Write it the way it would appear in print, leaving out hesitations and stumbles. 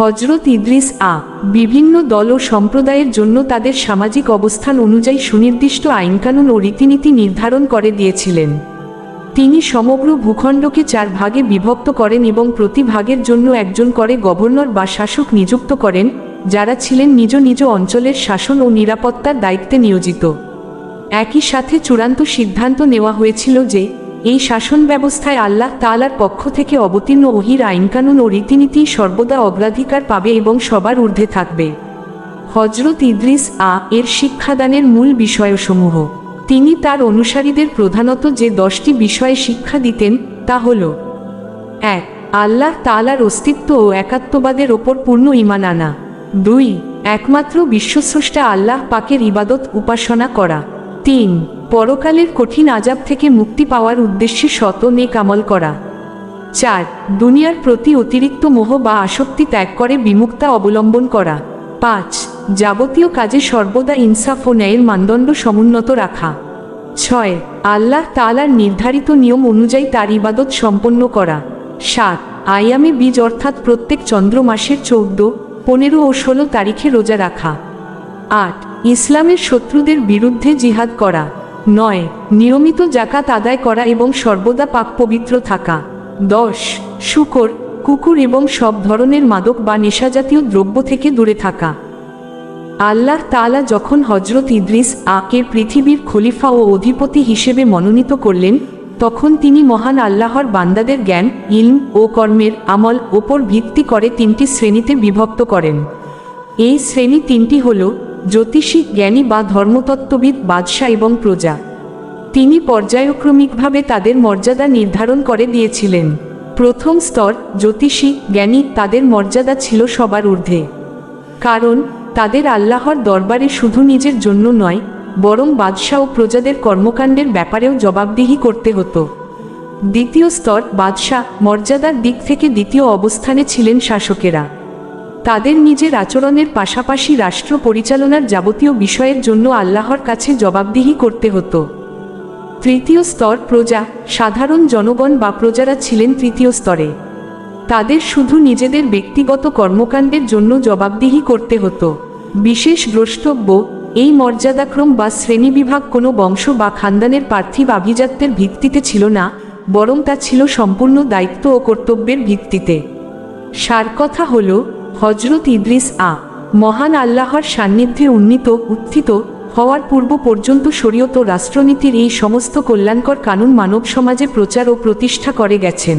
হযরত ইদ্রিস বিভিন্ন দল ও সম্প্রদায়ের জন্য তাদের সামাজিক অবস্থান অনুযায়ী সুনির্দিষ্ট আইনকানুন ও রীতিনীতি নির্ধারণ করে দিয়েছিলেন। তিনি সমগ্র ভূখণ্ডকে 4 ভাগে বিভক্ত করেন এবং প্রতি ভাগের জন্য একজন করে গভর্নর বা শাসক নিযুক্ত করেন, যারা ছিলেন নিজ নিজ অঞ্চলের শাসন ও নিরাপত্তার দায়িত্বে নিয়োজিত। একই সাথে চূড়ান্ত সিদ্ধান্ত নেওয়া হয়েছিল যে এই শাসন ব্যবস্থায় আল্লাহ তাআলার পক্ষ থেকে অবতীর্ণ ওহীর আইনকানুন ও রীতিনীতি সর্বদা অগ্রাধিকার পাবে এবং সবার ঊর্ধ্বে থাকবে। হযরত ইদ্রিস এর শিক্ষাদানের মূল বিষয়সমূহ। তিনি তার অনুসারীদের প্রধানত যে 10টি বিষয়ে শিক্ষা দিতেন তা হল: 1. আল্লাহ তাআলার অস্তিত্ব ও একাত্মবাদের ওপর পূর্ণ ঈমান আনা। 2. একমাত্র বিশ্বস্রষ্টা আল্লাহ পাকের ইবাদত উপাসনা করা। 3. পরকালের কঠিন আযাব থেকে মুক্তি পাওয়ার উদ্দেশ্যে সৎ ও নেক আমল করা। 4. দুনিয়ার প্রতি অতিরিক্ত মোহ বা আসক্তি ত্যাগ করে বিমুক্তা অবলম্বন করা। 5. যাবতীয় কাজে সর্বদা ইনসাফ ও ন্যায়ের মানদণ্ড সমুন্নত রাখা। 6. আল্লাহ তাআলার নির্ধারিত নিয়ম অনুযায়ী তার ইবাদত সম্পন্ন করা। 7. আইয়ামে বীজ অর্থাৎ প্রত্যেক চন্দ্র মাসের 14, 15 ও 16 তারিখে রোজা রাখা। 8. ইসলামের শত্রুদের বিরুদ্ধে জিহাদ করা। 9. নিয়মিত যাকাত আদায় করা এবং সর্বদা পাক পবিত্র থাকা। 10. শূকর, কুকুর এবং সব ধরনের মাদক বা নেশাজাতীয় দ্রব্য থেকে দূরে থাকা। আল্লাহ তাআলা যখন হযরত ইদ্রিস কে পৃথিবীর খলিফা ও অধিপতি হিসেবে মনোনীত করলেন, তখন তিনি মহান আল্লাহর বান্দাদের জ্ঞান, ইলম ও কর্মের আমল ওপর ভিত্তি করে 3টি শ্রেণীতে বিভক্ত করেন। এই শ্রেণী 3টি হল: জ্যোতিষী, জ্ঞানী বা ধর্মতত্ত্ববিদ, বাদশাহ এবং প্রজা। তিনি পর্যায়ক্রমিকভাবে তাদের মর্যাদা নির্ধারণ করে দিয়েছিলেন। প্রথম স্তর জ্যোতিষী, জ্ঞানী, তাদের মর্যাদা ছিল সবার ঊর্ধ্বে, কারণ তাদের আল্লাহর দরবারে শুধু নিজের জন্য নয়, বরং বাদশাহ ও প্রজাদের কর্মকাণ্ডের ব্যাপারেও জবাবদিহি করতে হতো। দ্বিতীয় স্তর বাদশাহ, মর্যাদার দিক থেকে দ্বিতীয় অবস্থানে ছিলেন শাসকেরা। তাদের নিজের আচরণের পাশাপাশি রাষ্ট্র পরিচালনার যাবতীয় বিষয়ের জন্য আল্লাহর কাছে জবাবদিহি করতে হতো। তৃতীয় স্তর প্রজা, সাধারণ জনগণ বা প্রজারা ছিলেন তৃতীয় স্তরে। তাদের শুধু নিজেদের ব্যক্তিগত কর্মকাণ্ডের জন্য জবাবদিহি করতে হতো। বিশেষ দ্রষ্টব্য, এই মর্যাদাক্রম বা শ্রেণীবিভাগ কোনো বংশ বা খানদানের পার্থিব আভিজাত্যের ভিত্তিতে ছিল না, বরং তা ছিল সম্পূর্ণ দায়িত্ব ও কর্তব্যের ভিত্তিতে। সার কথা হল, হযরত ইদ্রিস মহান আল্লাহর সান্নিধ্যে উত্থিত হওয়ার পূর্ব পর্যন্ত শরীয়ত ও রাষ্ট্রনীতির এই সমস্ত কল্যাণকর কানুন মানব সমাজে প্রচার ও প্রতিষ্ঠা করে গেছেন।